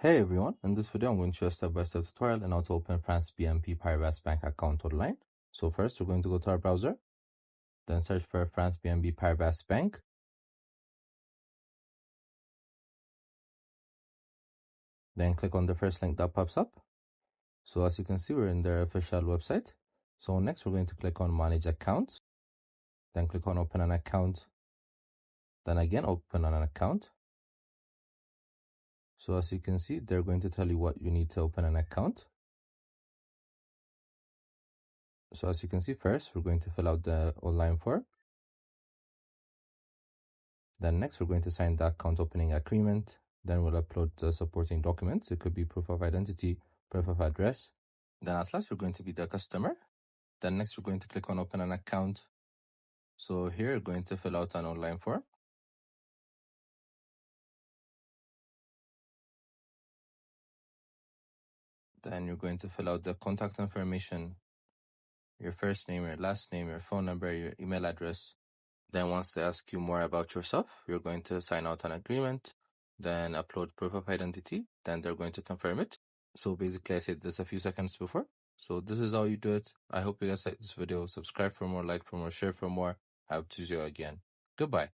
Hey everyone, in this video I'm going to show a step-by-step tutorial on how to open France BNP Paribas bank account online. So first we're going to go to our browser, then search for France BNP Paribas bank. Then click on the first link that pops up. So as you can see, we're in their official website. So next we're going to click on manage accounts, then click on open an account, then again open an account. So as you can see, they're going to tell you what you need to open an account. So as you can see, first we're going to fill out the online form. Then next we're going to sign the account opening agreement. Then we'll upload the supporting documents. It could be proof of identity, proof of address. Then at last we're going to be the customer. Then next we're going to click on open an account. So here we're going to fill out an online form. Then you're going to fill out the contact information, your first name, your last name, your phone number, your email address. Then once they ask you more about yourself, you're going to sign out an agreement, then upload proof of identity, then they're going to confirm it. So basically I said this a few seconds before. So this is how you do it. I hope you guys like this video. Subscribe for more, like for more, share for more. I hope to see you again. Goodbye.